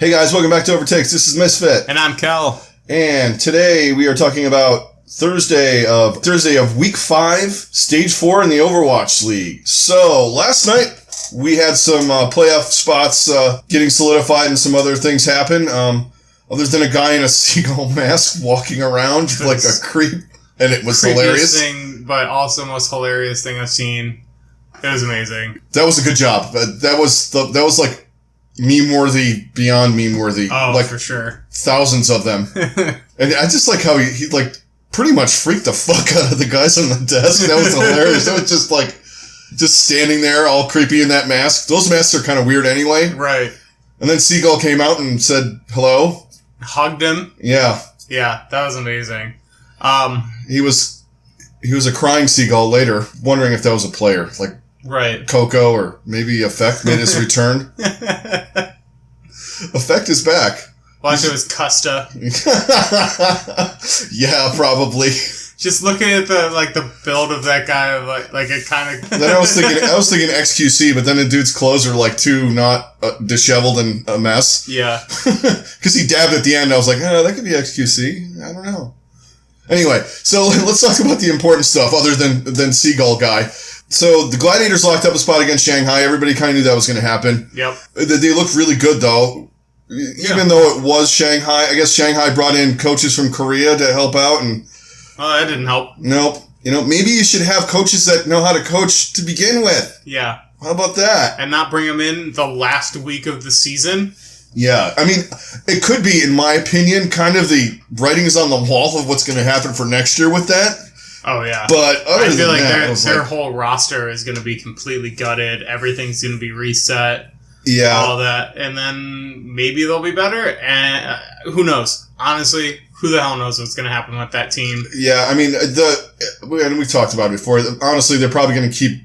Hey guys, welcome back to Overtakes. This is Misfit. And I'm Cal. And today we are talking about Thursday of Week 5, Stage 4 in the Overwatch League. So, last night we had some playoff spots getting solidified and some other things happen. Other than a guy in a seagull mask walking around like a creep. And it was hilarious. Thing, but also most hilarious thing I've seen. It was amazing. That was a good job. That was like meme-worthy, beyond meme-worthy. Oh, like, for sure. Thousands of them. And I just like how he like pretty much freaked the fuck out of the guys on the desk. That was hilarious. That was just standing there all creepy in that mask. Those masks are kind of weird anyway. Right. And then Seagull came out and said hello. Hugged him. Yeah. Yeah, that was amazing. He was a crying Seagull later, wondering if that was a player. Like, right. Coco or maybe Effect made his return. Effect is back. Watch, it was Custa. Yeah, probably. Just looking at the build of that guy, like it kind of. Then I was thinking XQC, but then the dude's clothes are like too not disheveled and a mess. Yeah. Because he dabbed at the end. I was like, oh, that could be XQC. I don't know. Anyway, so let's talk about the important stuff other than Seagull guy. So the Gladiators locked up a spot against Shanghai. Everybody kind of knew that was going to happen. Yep. They looked really good though. Even though it was Shanghai, I guess Shanghai brought in coaches from Korea to help out, and that didn't help. Nope. Maybe you should have coaches that know how to coach to begin with. Yeah. How about that? And not bring them in the last week of the season. Yeah. I mean, it could be, in my opinion, kind of the writing is on the wall of what's going to happen for next year with that. Oh, yeah. But I feel like their whole roster is going to be completely gutted. Everything's going to be reset. Yeah. All that. And then maybe they'll be better. And who knows? Honestly, who the hell knows what's going to happen with that team? Yeah, I mean, and we talked about it before. Honestly, they're probably going to keep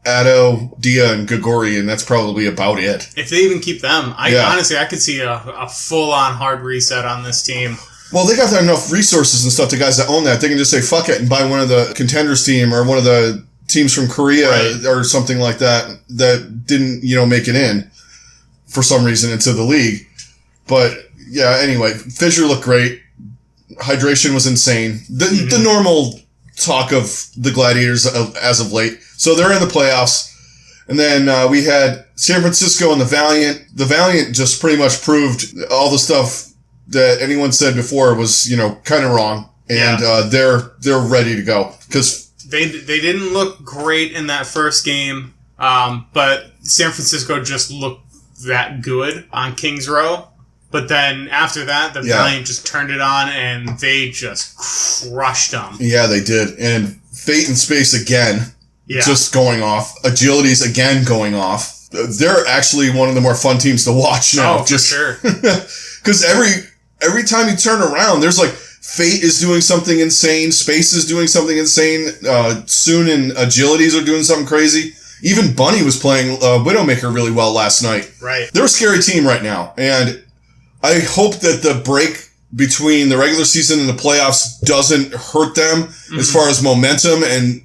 Addo, Dia, and Gagori, and that's probably about it. If they even keep them. Honestly, I could see a full-on hard reset on this team. Well, they got enough resources and stuff, the guys that own that. They can just say, fuck it, and buy one of the contenders team or one of the teams from Korea or something like that didn't, make it in for some reason into the league. But, yeah, anyway, Fissure looked great. Hydration was insane. The normal talk of the Gladiators as of late. So they're in the playoffs. And then we had San Francisco and the Valiant. The Valiant just pretty much proved all the stuff that anyone said before was, kind of wrong. And they're ready to go. Because they didn't look great in that first game, but San Francisco just looked that good on Kings Row. But then after that, the Valiant just turned it on, and they just crushed them. Yeah, they did. And Fate in Space again, just going off. Agility's again going off. They're actually one of the more fun teams to watch now. Oh, for sure. Because every time you turn around, there's like Fate is doing something insane. Space is doing something insane. Soon and Agilities are doing something crazy. Even Bunny was playing Widowmaker really well last night. Right. They're a scary team right now. And I hope that the break between the regular season and the playoffs doesn't hurt them as far as momentum and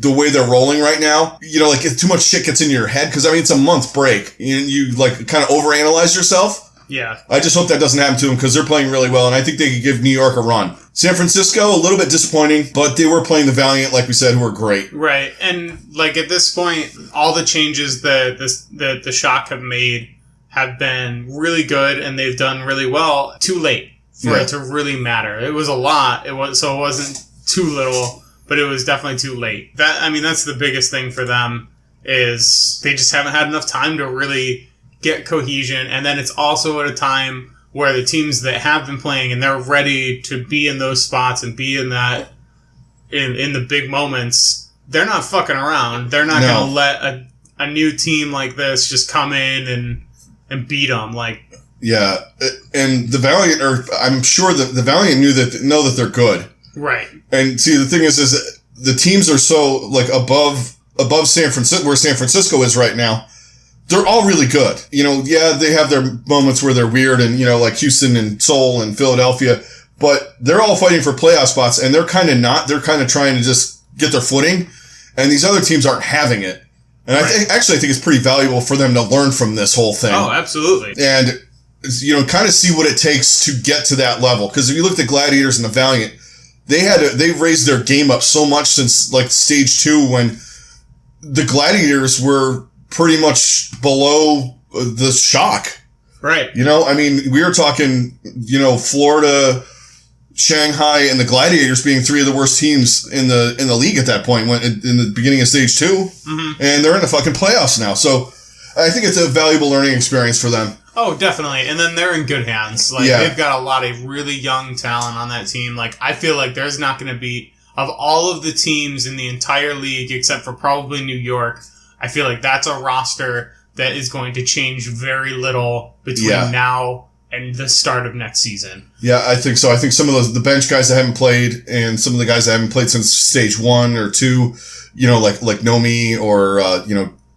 the way they're rolling right now. Like if too much shit gets into your head. Because, it's a month break. You like kind of overanalyze yourself. Yeah. I just hope that doesn't happen to them because they're playing really well, and I think they could give New York a run. San Francisco, a little bit disappointing, but they were playing the Valiant, like we said, who were great. Right. And, at this point, all the changes that the Shock have made have been really good, and they've done really well. Too late for it to really matter. It was a lot. It wasn't too little, but it was definitely too late. That's the biggest thing for them is they just haven't had enough time to really get cohesion, and then it's also at a time where the teams that have been playing and they're ready to be in those spots and be in that in the big moments, they're not fucking around. They're not going to let a new team like this just come in and beat them. Yeah, and the Valiant, I'm sure that the Valiant know that they're good. Right. And see, the thing is the teams are so above San Francisco, where San Francisco is right now. They're all really good. They have their moments where they're weird and, like Houston and Seoul and Philadelphia, but they're all fighting for playoff spots and they're kind of not. They're kind of trying to just get their footing, and these other teams aren't having it. And I think it's pretty valuable for them to learn from this whole thing. Oh, absolutely. And kind of see what it takes to get to that level. Because if you look at the Gladiators and the Valiant, they've raised their game up so much since like stage 2 when the Gladiators were pretty much below the Shock. Right. I mean, we were talking, Florida, Shanghai, and the Gladiators being 3 of the worst teams in the league at that point when in the beginning of stage 2. Mm-hmm. And they're in the fucking playoffs now. So I think it's a valuable learning experience for them. Oh, definitely. And then they're in good hands. Like, they've got a lot of really young talent on that team. Like, I feel like there's not going to be, of all of the teams in the entire league, except for probably New York, I feel like that's a roster that is going to change very little between now and the start of next season. Yeah, I think so. I think some of the bench guys that haven't played and some of the guys that haven't played since stage 1 or 2, like Nomi or,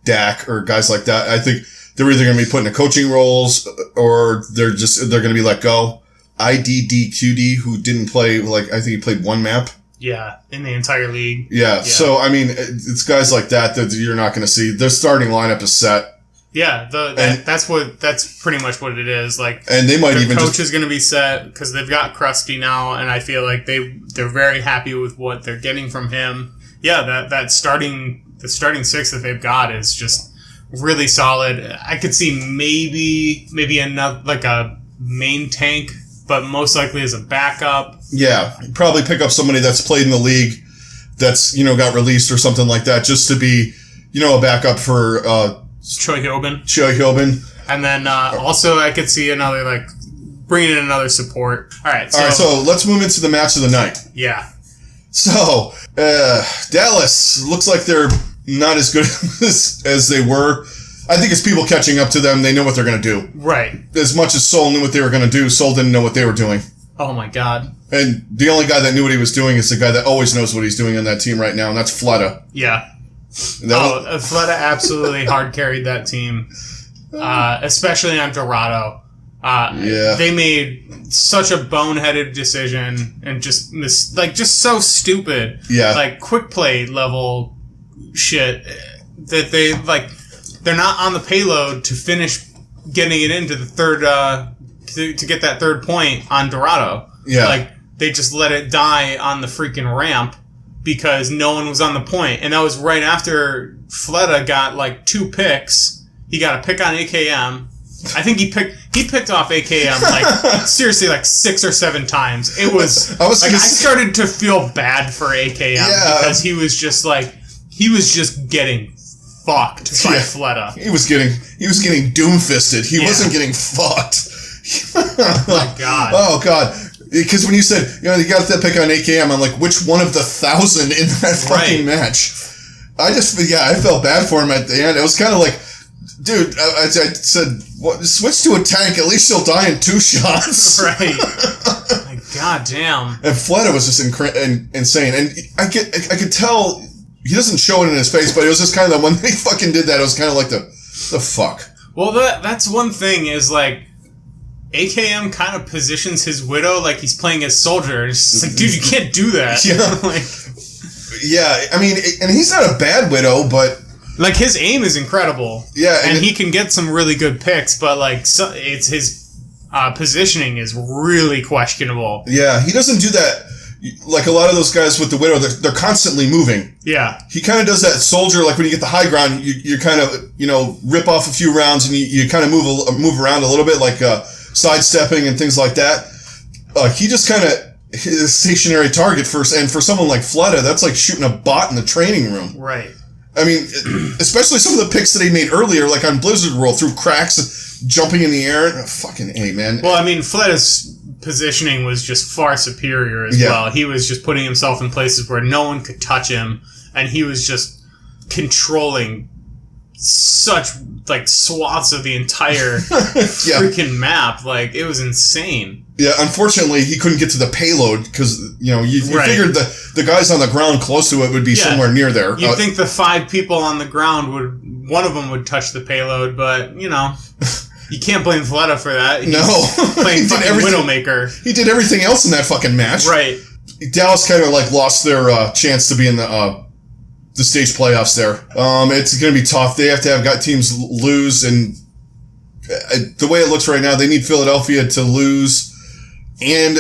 Dak or guys like that, I think they're either going to be put into coaching roles or they're going to be let go. IDDQD, who didn't play, I think he played 1 map. Yeah, in the entire league. Yeah. So, I mean, it's guys like that you're not going to see. Their starting lineup is set. Yeah, that's pretty much what it is. Like, and they might even coach is going to be set because they've got Krusty now, and I feel like they're very happy with what they're getting from him. Yeah, the starting 6 that they've got is just really solid. I could see maybe another like a main tank, but most likely as a backup. Yeah, probably pick up somebody that's played in the league, that's got released or something like that, just to be a backup for. Choi Hyobin. And then also I could see bringing in another support. All right, so let's move into the match of the night. Yeah. So, Dallas looks like they're not as good as they were. I think it's people catching up to them. They know what they're going to do. Right. As much as Seoul knew what they were going to do, Seoul didn't know what they were doing. Oh my God. And the only guy that knew what he was doing is the guy that always knows what he's doing on that team right now, and that's Fleta. Yeah. Fleta absolutely hard carried that team, especially on Dorado. They made such a boneheaded decision and just so stupid. Yeah. Like quick play level shit that they're not on the payload to finish getting it into the third to get that third point on Dorado. Yeah. Like they just let it die on the freaking ramp. Because no one was on the point. And that was right after Fleta got 2 picks. He got a pick on AKM. I think he picked off AKM seriously 6 or 7 times. It was I started to feel bad for AKM because he was just getting fucked by Fleta. He was getting doom-fisted. He wasn't getting fucked. Oh my God. Oh God. Because when you said, you got that pick on AKM, I'm like, which one of the 1,000 in that fucking match? I felt bad for him at the end. It was kind of like, dude, I said, switch to a tank. At least he'll die in 2 shots. Right. Like, God damn. And Fleta was just insane. And I could tell, he doesn't show it in his face, but it was just kind of when he fucking did that, it was kind of like the fuck. Well, that's one thing is AKM kind of positions his Widow like he's playing as soldier. It's just dude, you can't do that. Yeah. Yeah, I mean, and he's not a bad Widow, but his aim is incredible. Yeah, and he can get some really good picks, but it's his positioning is really questionable. Yeah, he doesn't do that. Like a lot of those guys with the Widow, they're constantly moving. Yeah. He kind of does that soldier, when you get the high ground, you kind of, rip off a few rounds and you kind of move around a little bit, sidestepping and things like that. He just kind of is a stationary target first, and for someone like Fleta, that's like shooting a bot in the training room. Right. I mean, especially some of the picks that he made earlier, like on Blizzard World, through cracks, jumping in the air. Fucking A, man. Well, I mean, Fleta's positioning was just far superior as well. He was just putting himself in places where no one could touch him, and he was just controlling such swaths of the entire freaking map. It was insane. Yeah, unfortunately he couldn't get to the payload because you figured the guys on the ground close to it would be somewhere near there. You'd think the 5 people on the ground one of them would touch the payload, but you can't blame Fleta for that. He's playing fucking Widowmaker. He did everything else in that fucking match. Right. Dallas kind of lost their chance to be in the stage playoffs there. It's going to be tough. They have to have got teams lose and the way it looks right now, they need Philadelphia to lose and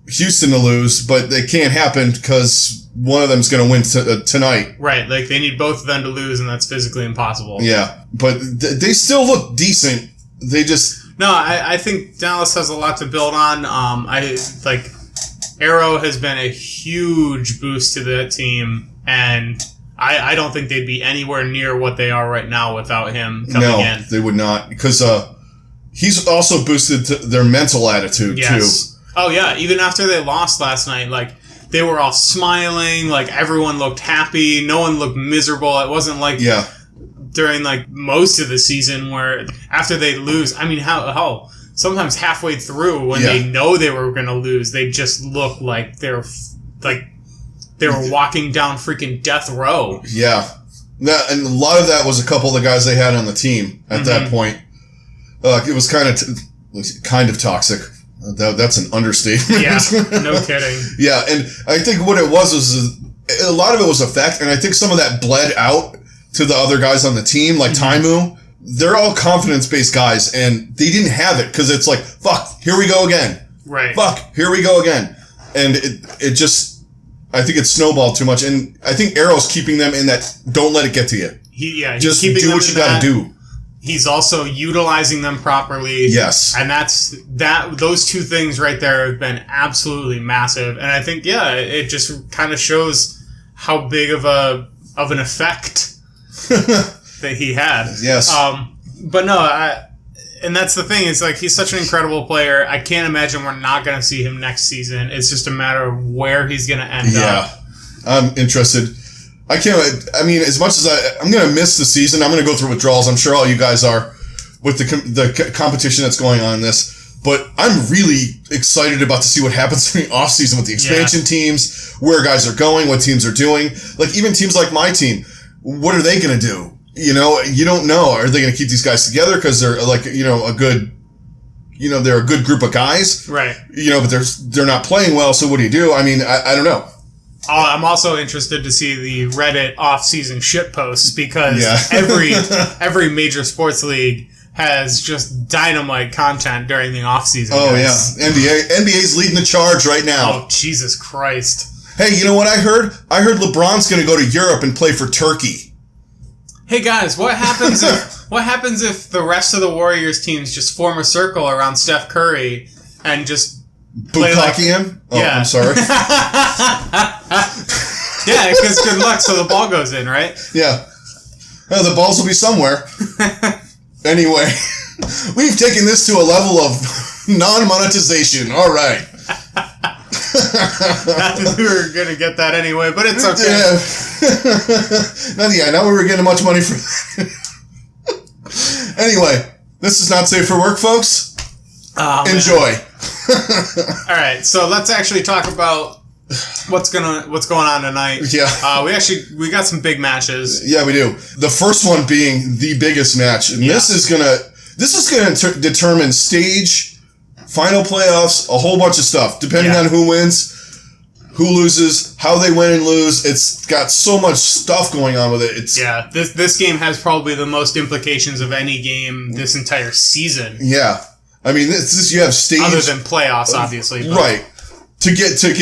Houston to lose, but it can't happen because one of them's going to win tonight. Right, like they need both of them to lose, and that's physically impossible. Yeah, but they still look decent. They just... No, I think Dallas has a lot to build on. Arrow has been a huge boost to that team, and I don't think they'd be anywhere near what they are right now without him coming in. No, they would not, because he's also boosted their mental attitude, too. Oh, yeah, even after they lost last night, like, they were all smiling, like, everyone looked happy, no one looked miserable. It wasn't like during, like, most of the season where after they lose, I mean, how sometimes halfway through when they know they were going to lose, they just look like they were walking down freaking death row. Yeah. And a lot of that was a couple of the guys they had on the team at that point. It was kind of toxic. That's an understatement. Yeah, no kidding. Yeah, and I think what it was a lot of it was effect, and I think some of that bled out to the other guys on the team, like Taimu. They're all confidence-based guys, and they didn't have it because it's like, fuck, here we go again. Right. Fuck, here we go again. And it just, I think it snowballed too much, and I think Arrow's keeping them in that, don't let it get to you. He's just keeping do what you gotta do. He's also utilizing them properly. Yes. And those two things right there have been absolutely massive. And I think, it just kind of shows how big of an effect that he had. Yes. But no, and that's the thing. It's like, he's such an incredible player. I can't imagine we're not going to see him next season. It's just a matter of where he's going to end up. Yeah. I'm interested. I mean, as much as I'm going to miss the season, I'm going to go through withdrawals. I'm sure all you guys are with the competition that's going on in this. But I'm really excited about to see what happens in the offseason with the expansion teams, where guys are going, what teams are doing. Like, even teams like my team, what are they going to do? You know, you don't know. Are they going to keep these guys together because they're like, a good, they're a good group of guys? Right. But they're not playing well, so what do you do? I mean, I don't know. I'm also interested to see the Reddit off-season shit posts because every major sports league has just dynamite content during the off-season. Oh, guys. yeah. NBA's leading the charge right now. Oh, Jesus Christ. Hey, you know what I heard? I heard LeBron's going to go to Europe and play for Turkey. Hey, guys, what happens if the rest of the Warriors teams just form a circle around Steph Curry and just Bukkake him? Oh, yeah. I'm sorry. Yeah, because good luck, so the ball goes in, right? Yeah. The balls will be somewhere. Anyway, we've taken this to a level of non-monetization. All right. Not that we were going to get that anyway, but it's okay. Yeah. Now we were getting much money for that. Anyway, this is not safe for work, folks. Oh, enjoy. All right, so let's actually talk about what's going on tonight. Yeah. We got some big matches. Yeah, we do. The first one being the biggest match, and this is gonna determine stage, final playoffs, a whole bunch of stuff, depending on who wins, who loses, how they win and lose. It's got so much stuff going on with it. This game has probably the most implications of any game this entire season. Yeah. I mean, this you have stage other than playoffs, obviously. But. Right. To get to the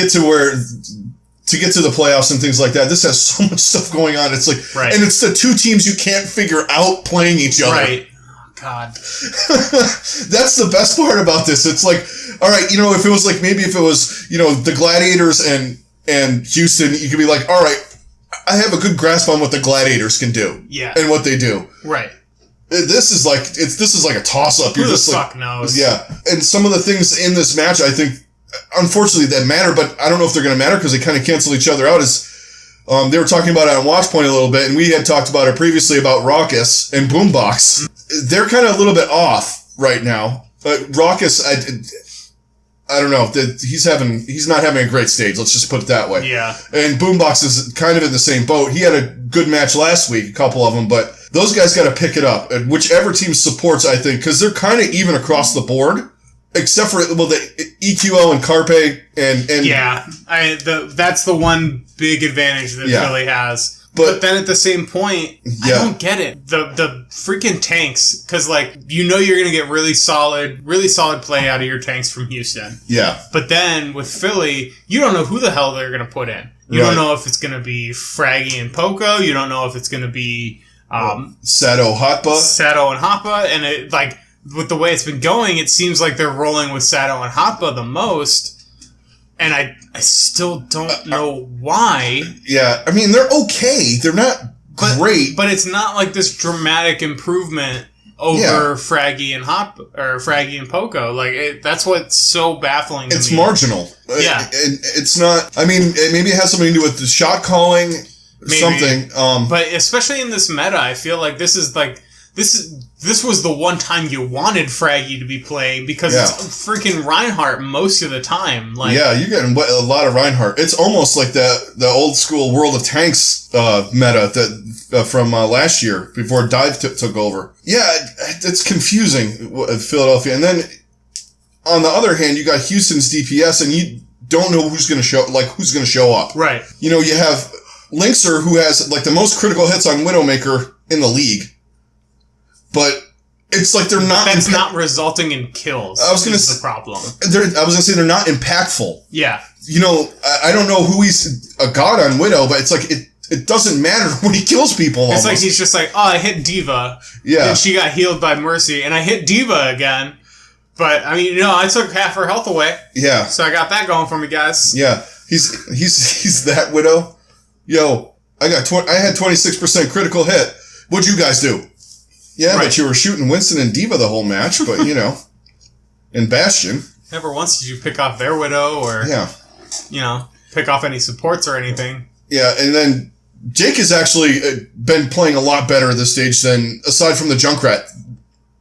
playoffs and things like that, this has so much stuff going on. It's like, and it's the two teams you can't figure out playing each other. Right. Oh, God. That's the best part about this. It's like, all right, if it was like, maybe if it was, the Gladiators and Houston, you could be like, all right, I have a good grasp on what the Gladiators can do. Yeah. And what they do. Right. This is like a toss-up. Who the fuck knows? Yeah. And some of the things in this match, I think, unfortunately, that matter, but I don't know if they're going to matter because they kind of cancel each other out. They were talking about it on Watchpoint a little bit, and we had talked about it previously about Raucus and Boombox. They're kind of a little bit off right now. But Raucus, I don't know. He's not having a great stage. Let's just put it that way. Yeah. And Boombox is kind of in the same boat. He had a good match last week, a couple of them, but those guys got to pick it up. And whichever team supports, I think, because they're kind of even across the board, except for the EQO and Carpe and yeah. That's the one big advantage that Philly has. But then at the same point, I don't get it. The freaking tanks, because like you're gonna get really solid play out of your tanks from Houston. Yeah. But then with Philly, you don't know who the hell they're gonna put in. You don't know if it's gonna be Fraggy and Poco. You don't know if it's gonna be Sato and Hoppa, and it like with the way it's been going, it seems like they're rolling with Sato and Hoppa the most. And I still don't know why. Yeah, I mean, they're okay. They're not great. But it's not like this dramatic improvement over Fraggy and Poco. Like, that's what's so baffling to me. It's marginal. Yeah. It's not... I mean, maybe it has something to do with the shot calling, something. But especially in this meta, I feel like this is like... This was the one time you wanted Fraggy to be playing because it's freaking Reinhardt most of the time. Like, yeah, you're getting a lot of Reinhardt. It's almost like the old school World of Tanks meta that from last year before Dive took over. Yeah, it's confusing, Philadelphia. And then on the other hand, you got Houston's DPS, and you don't know who's going to show up. Right. You know, you have Linkser, who has like the most critical hits on Widowmaker in the league. But it's like they're not... That's not resulting in kills. I was going to say the problem. I was going to say they're not impactful. Yeah. You know, I don't know who he's a god on Widow, but it's like it doesn't matter when he kills people. It's like he's just like, I hit Diva. Yeah. And she got healed by Mercy, and I hit Diva again. But I mean, I took half her health away. Yeah. So I got that going for me, guys. Yeah. He's that Widow. Yo, I had 26% critical hit. What'd you guys do? Yeah, but you were shooting Winston and Diva the whole match, but, and Bastion. Never once did you pick off their Widow or, pick off any supports or anything. Yeah, and then Jake has actually been playing a lot better at this stage than, aside from the Junkrat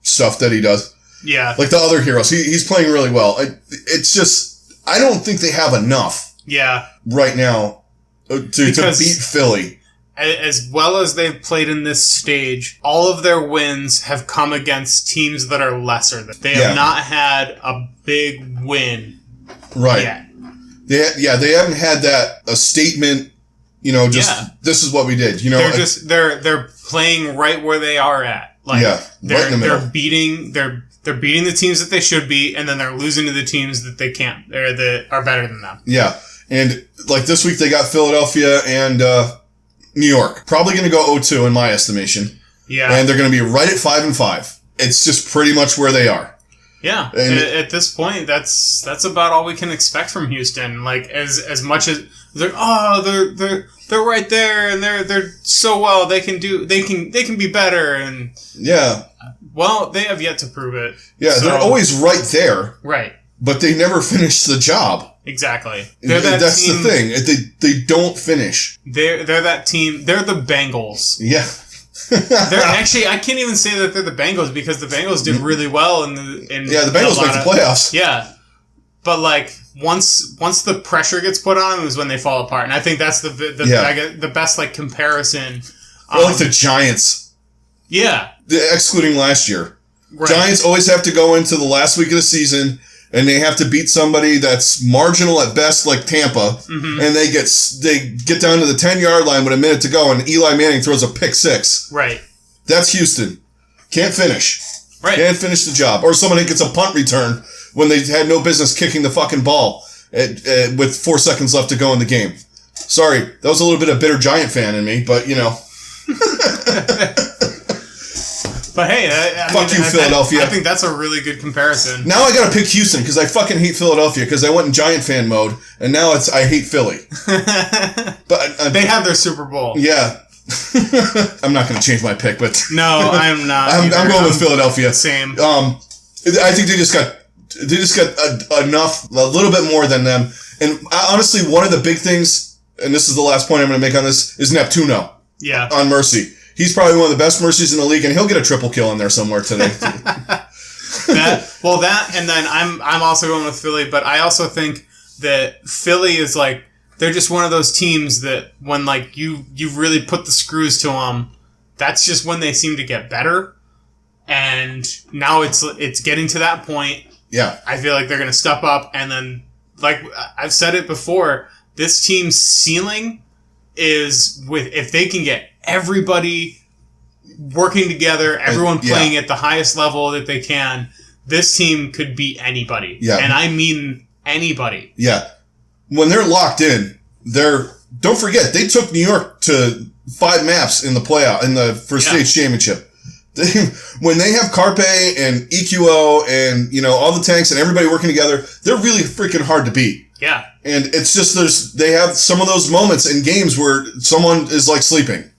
stuff that he does. Yeah. Like the other heroes. He's playing really well. It's just, I don't think they have enough. Yeah. Right now to beat Philly. As well as they've played in this stage, all of their wins have come against teams that are lesser than. They have not had a big win yet. They haven't had a statement, this is what we did. They're playing right where they are at. Like, right in the middle. They're beating the teams that they should beat, and then they're losing to the teams that they can't, or that are better than them. Yeah. And like this week they got Philadelphia and New York. Probably going to go 0-2 in my estimation. Yeah. And they're going to be right at 5-5. It's just pretty much where they are. Yeah. And at this point, that's about all we can expect from Houston. Like, as much as they're right there and they're so well, they can be better, and well, they have yet to prove it. Yeah, so, they're always right there. Right. But they never finish the job. Exactly. That's the thing. They don't finish. They're that team. They're the Bengals. Yeah. They're actually, I can't even say that they're the Bengals because the Bengals did really well the Bengals make the playoffs. Yeah. But like once the pressure gets put on them is when they fall apart. And I think that's the best like comparison. Or like the Giants. Yeah. Excluding last year. Right. Giants always have to go into the last week of the season and they have to beat somebody that's marginal at best, like Tampa, and they get down to the 10-yard line with a minute to go, and Eli Manning throws a pick six. Right. That's Houston. Can't finish. Right. Can't finish the job. Or somebody gets a punt return when they had no business kicking the fucking ball with 4 seconds left to go in the game. Sorry, that was a little bit of bitter Giant fan in me, but But hey, Philadelphia. I think that's a really good comparison. Now I gotta pick Houston because I fucking hate Philadelphia because I went in Giant fan mode and now I hate Philly. But they have their Super Bowl. Yeah. I'm not gonna change my pick, but no, I'm not. I'm going with Philadelphia. Same. I think they just got enough, a little bit more than them. And honestly, one of the big things, and this is the last point I'm gonna make on this, is Neptuno. Yeah. On Mercy. He's probably one of the best Mercies in the league, and he'll get a triple kill in there somewhere today. And then I'm also going with Philly, but I also think that Philly is like, they're just one of those teams that when like you really put the screws to them, that's just when they seem to get better. And now it's getting to that point. Yeah. I feel like they're going to step up, and then like I've said it before, this team's ceiling is if they can get everybody working together, everyone playing at the highest level that they can, this team could beat anybody. Yeah. And I mean anybody. Yeah. When they're locked in, don't forget, they took New York to 5 maps in the playoff, for stage championship. When they have Carpe and EQO and, all the tanks and everybody working together, they're really freaking hard to beat. Yeah. And it's just, they have some of those moments in games where someone is like sleeping.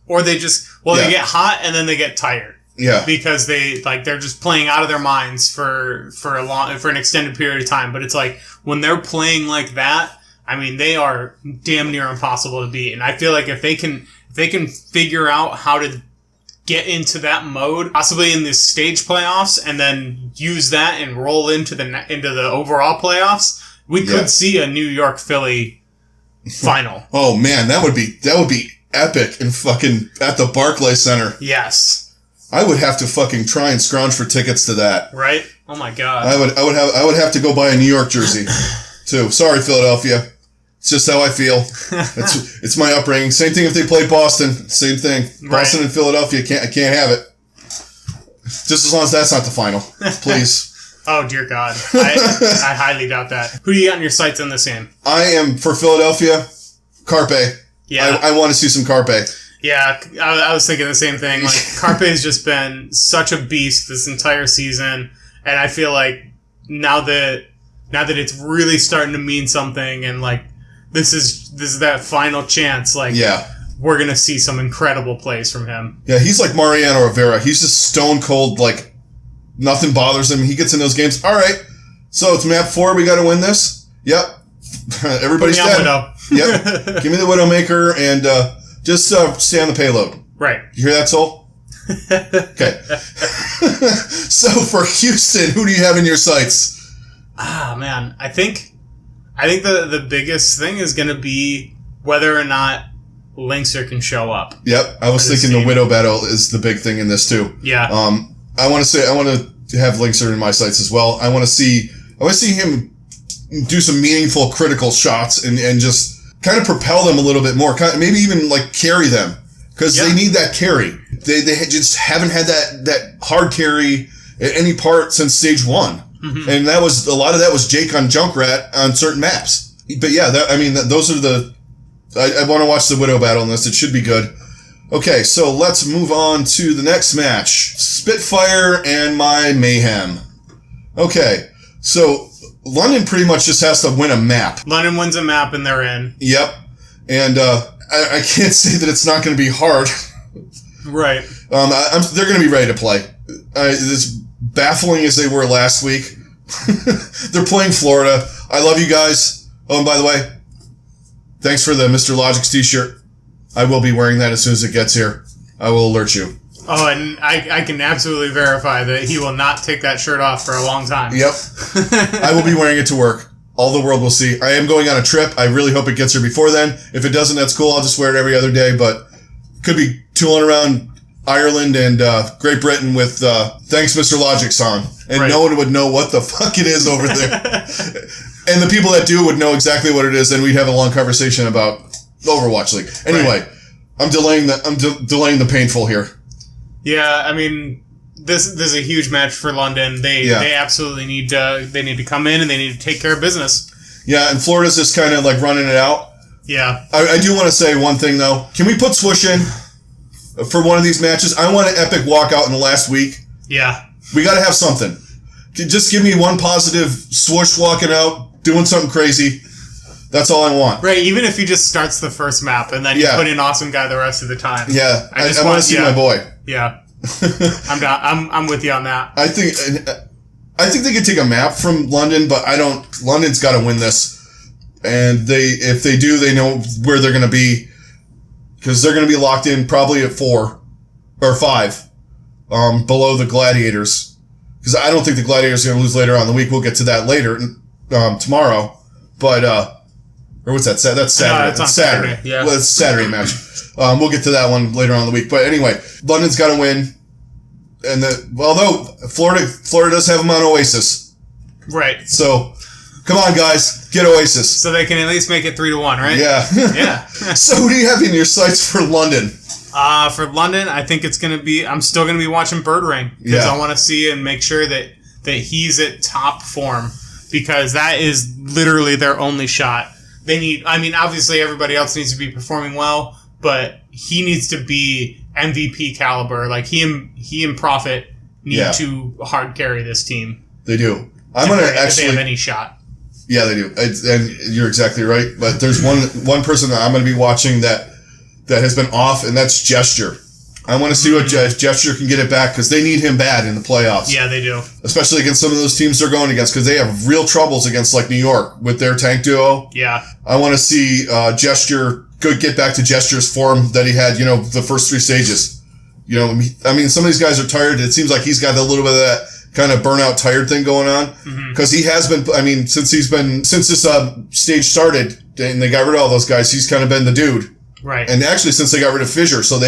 Or they just, they get hot and then they get tired. Yeah. Because they're just playing out of their minds for an extended period of time. But it's like, when they're playing like that, I mean, they are damn near impossible to beat. And I feel like if they can figure out how to get into that mode, possibly in the stage playoffs, and then use that and roll into the overall playoffs, we could see a New York Philly final. Oh man, that would be epic and fucking at the Barclays Center. Yes. I would have to fucking try and scrounge for tickets to that. Right? Oh my god. I would have to go buy a New York jersey too. Sorry, Philadelphia. It's just how I feel. It's my upbringing. Same thing if they play Boston. Same thing. Boston and Philadelphia I can't have it. Just as long as that's not the final, please. Oh dear God, I highly doubt that. Who do you got in your sights in this game? I am for Philadelphia. Carpe. Yeah, I want to see some Carpe. Yeah, I was thinking the same thing. Like, Carpe's just been such a beast this entire season, and I feel like now that it's really starting to mean something, and like this is that final chance. Like, we're gonna see some incredible plays from him. Yeah, he's like Mariano Rivera. He's just stone cold. Like, nothing bothers him. He gets in those games. All right, so it's map 4. We got to win this. Yep. Everybody's dead. Yep. Give me the Widowmaker and just stay on the payload. Right. You hear that, Soul? Okay. So for Houston, who do you have in your sights? Ah, man. I think the biggest thing is going to be whether or not Linkser can show up. Yep. I was thinking the Widow battle is the big thing in this too. Yeah. I want to have Linkser in my sights as well. I want to see him do some meaningful critical shots and just kind of propel them a little bit more. Maybe even like carry them because they need that carry. They just haven't had that hard carry at any part since stage 1. Mm-hmm. And a lot of that was Jake on Junkrat on certain maps. But yeah, those are I want to watch the Widow battle in this. It should be good. Okay, so let's move on to the next match. Spitfire and my Mayhem. Okay, so London pretty much just has to win a map. London wins a map and they're in. Yep. And I can't say that it's not going to be hard. Right. They're going to be ready to play. As baffling as they were last week, they're playing Florida. I love you guys. Oh, and by the way, thanks for the Mr. Logic's t-shirt. I will be wearing that as soon as it gets here. I will alert you. Oh, and I can absolutely verify that he will not take that shirt off for a long time. Yep. I will be wearing it to work. All the world will see. I am going on a trip. I really hope it gets here before then. If it doesn't, that's cool. I'll just wear it every other day, but could be tooling around Ireland and Great Britain with Thanks Mr. Logic song. And no one would know what the fuck it is over there. And the people that do would know exactly what it is, and we'd have a long conversation about Overwatch League. Anyway, I'm delaying the painful here. Yeah, I mean, this is a huge match for London. They absolutely need to come in and they need to take care of business. Yeah, and Florida's just kind of like running it out. Yeah. I do want to say one thing though. Can we put Swoosh in for one of these matches? I want an epic walkout in the last week. Yeah. We got to have something. Just give me one positive Swoosh walking out, doing something crazy. That's all I want. Right, even if he just starts the first map and then you put in Awesome Guy the rest of the time. Yeah, I want to see my boy. Yeah. I'm with you on that. I think they could take a map from London, but London's got to win this. And if they do, they know where they're going to be because they're going to be locked in probably at 4 or 5 below the Gladiators. Because I don't think the Gladiators are going to lose later on in the week. We'll get to that later tomorrow. But or what's that? That's Saturday. No, it's on Saturday. Yeah. Well, it's a Saturday match. We'll get to that one later on in the week. But anyway, London's got to win. And although Florida does have them on Oasis. Right. So Come on, guys. Get Oasis. So they can at least make it 3-1, right? Yeah. Yeah. So who do you have in your sights for London? For London, I think it's going to be... I'm still going to be watching Birdring. Because I want to see and make sure that he's at top form. Because that is literally their only shot. They need... I mean, obviously everybody else needs to be performing well. But he needs to be MVP caliber. Like, he and Prophet need to hard carry this team. They do. I'm going to actually... If they have any shot. Yeah, they do. And you're exactly right. But there's one person that I'm going to be watching that has been off, and that's Gesture. I want to see what Gesture can get it back, because they need him bad in the playoffs. Yeah, they do. Especially against some of those teams they're going against, because they have real troubles against, like, New York with their tank duo. Yeah. I want to see Gesture get back to Gesture's form that he had, the first 3 stages. I mean, some of these guys are tired. It seems like he's got a little bit of that kind of burnout tired thing going on, because he has been, I mean, since this stage started and they got rid of all those guys, he's kind of been the dude. Right. And actually since they got rid of Fissure, so he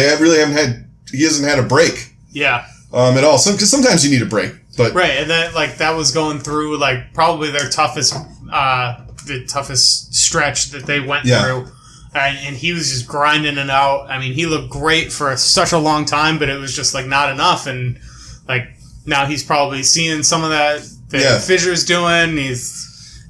hasn't had a break. Yeah. At all. Because sometimes you need a break. But right. And then, that was going through, probably their toughest stretch that they went through. And he was just grinding it out. I mean, he looked great for such a long time, but it was just, not enough. And, now he's probably seeing some of that Fissure's doing.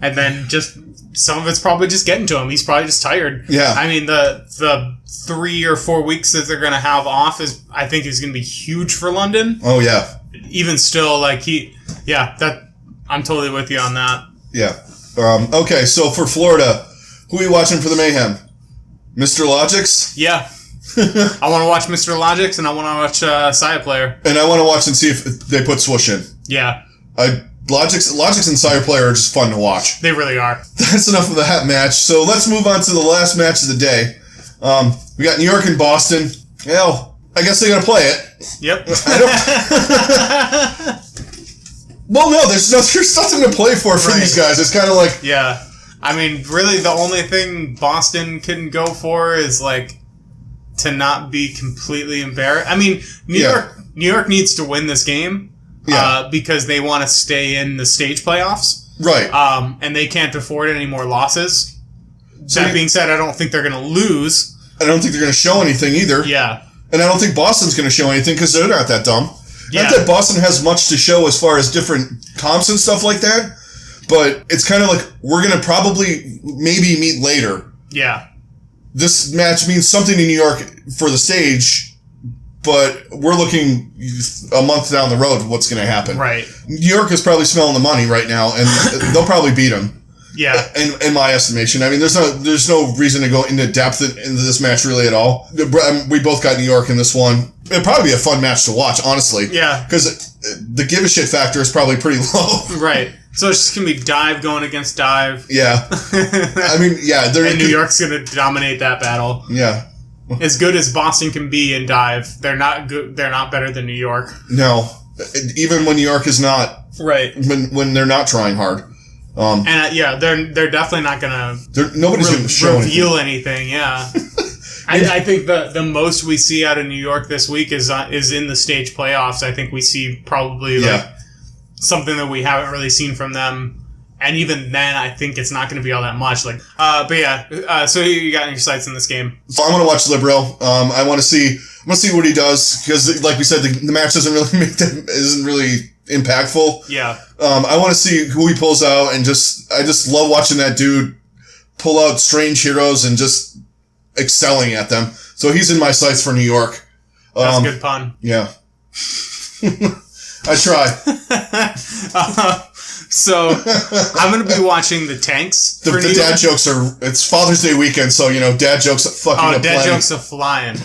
And then just some of it's probably just getting to him. He's probably just tired. Yeah. I mean, the 3 or 4 weeks that they're going to have off I think is going to be huge for London. Oh, yeah. Even still, I'm totally with you on that. Yeah. Okay, so for Florida, who are you watching for the Mayhem? Mr. Logix? Yeah. I want to watch Mr. Logix, and I want to watch Saya Player. And I want to watch and see if they put Swoosh in. Yeah. Logix and Saya Player are just fun to watch. They really are. That's enough of that match. So let's move on to the last match of the day. We got New York and Boston. Well, I guess they're going to play it. Yep. Well, no, there's nothing to play for these guys. It's kind of like... Yeah. I mean, really, the only thing Boston can go for is, to not be completely embarrassed. I mean, New York needs to win this game because they want to stay in the stage playoffs. Right. And they can't afford any more losses. That being said, I don't think they're going to lose. I don't think they're going to show anything either. Yeah. And I don't think Boston's going to show anything because they're not that dumb. Yeah. Not that Boston has much to show as far as different comps and stuff like that, but it's kind of like we're going to probably maybe meet later. Yeah. This match means something to New York for the stage, but we're looking a month down the road what's going to happen. Right. New York is probably smelling the money right now, and they'll probably beat them. Yeah. In my estimation. I mean, there's no reason to go into depth into this match really at all. We both got New York in this one. It'd probably be a fun match to watch, honestly. Yeah. Because the give a shit factor is probably pretty low. Right. So it's just going to be Dive going against Dive. Yeah. I mean, yeah. And New York's going to dominate that battle. Yeah. As good as Boston can be in Dive, they're not good. They're not better than New York. No. Even when New York is not. Right. When they're not trying hard. They're definitely not gonna. Nobody's gonna reveal anything. Yeah, I think the most we see out of New York this week is in the stage playoffs. I think we see probably something that we haven't really seen from them, and even then, I think it's not going to be all that much. So who you got in your sights in this game? So I want to watch Libero. I want to see what he does because, like we said, the match isn't really impactful. Yeah. I want to see who he pulls out, and I just love watching that dude pull out strange heroes and just excelling at them. So he's in my sights for New York. That's a good pun. Yeah. I try. So I'm going to be watching the tanks. The dad jokes it's Father's Day weekend, so dad jokes jokes are flying.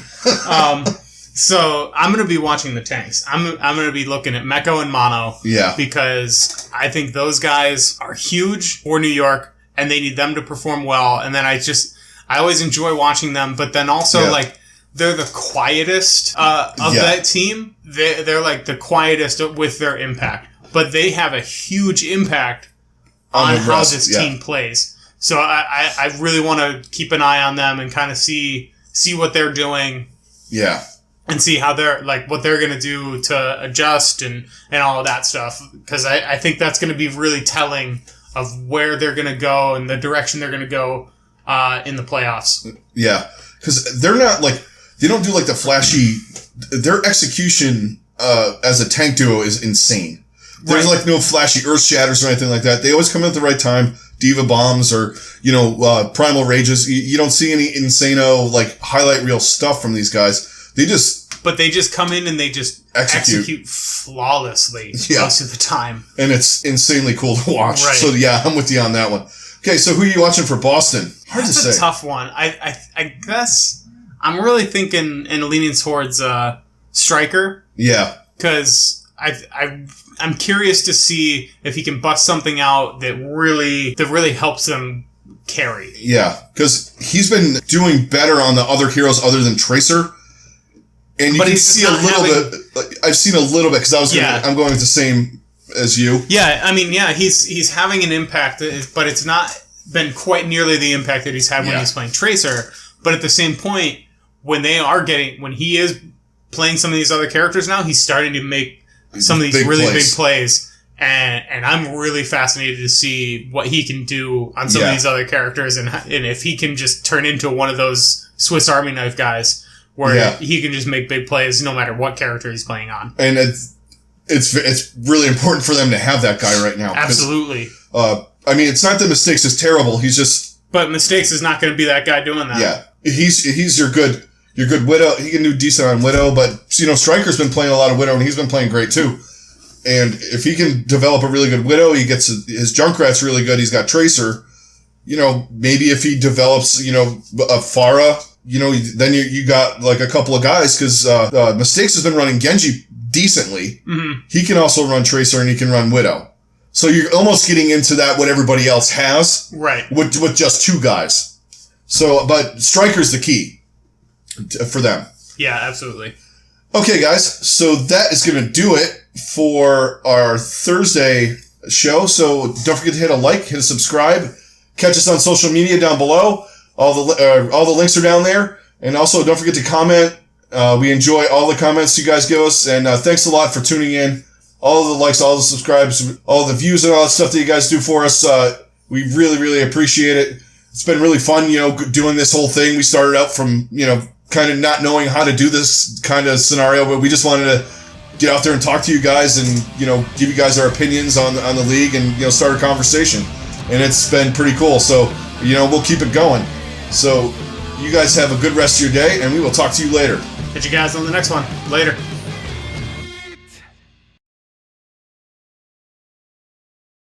So I'm going to be watching the tanks. I'm going to be looking at Meko and Mono. Yeah. Because I think those guys are huge for New York, and they need them to perform well. And then I always enjoy watching them, but then also they're the quietest of that team. They're the quietest with their impact, but they have a huge impact on how this team plays. So I really want to keep an eye on them and kind of see what they're doing. Yeah. And see how they're what they're gonna do to adjust and all of that stuff, because I think that's gonna be really telling of where they're going to go and the direction they're going to go in the playoffs. Yeah, because they're not they don't do the flashy. Their execution as a tank duo is insane. There's no flashy earth shatters or anything like that. They always come in at the right time. Diva bombs or primal rages. You don't see any insano highlight reel stuff from these guys. They just come in and they just execute flawlessly most of the time. And it's insanely cool to watch. Right. So yeah, I'm with you on that one. Okay, so who are you watching for Boston? Hard to say. That's a tough one. I guess I'm really thinking and leaning towards Striker. Yeah. Because I'm curious to see if he can bust something out that really helps them carry. Yeah, because he's been doing better on the other heroes other than Tracer. And you can see a little bit. I've seen a little bit because I'm going with the same as you. Yeah, I mean, he's having an impact, but it's not been quite nearly the impact that he's had when he's playing Tracer. But at the same point, when he is playing some of these other characters now, he's starting to make some of these really big plays. And I'm really fascinated to see what he can do on some of these other characters and if he can just turn into one of those Swiss Army knife guys where he can just make big plays no matter what character he's playing on. And it's really important for them to have that guy right now. Absolutely. I mean, it's not that Mistakes is terrible. He's just... But Mistakes is not going to be that guy doing that. Yeah. He's your good Widow. He can do decent on Widow, but, Striker's been playing a lot of Widow, and he's been playing great, too. And if he can develop a really good Widow, he gets his Junkrat's really good. He's got Tracer. Maybe if he develops, a Pharah, then you got a couple of guys because Mistakes has been running Genji decently. Mm-hmm. He can also run Tracer and he can run Widow. So you're almost getting into that what everybody else has, right? With just two guys. So, but Striker's the key for them. Yeah, absolutely. Okay, guys. So that is going to do it for our Thursday show. So don't forget to hit a like, hit a subscribe, catch us on social media down below. All the links are down there. And also don't forget to comment. We enjoy all the comments you guys give us. And thanks a lot for tuning in. All the likes, all the subscribes, all the views and all that stuff that you guys do for us. We really, really appreciate it. It's been really fun, doing this whole thing. We started out from, kind of not knowing how to do this kind of scenario, but we just wanted to get out there and talk to you guys and, give you guys our opinions on the league and, start a conversation. And it's been pretty cool. So, we'll keep it going. So you guys have a good rest of your day and we will talk to you later. Catch you guys on the next one. Later.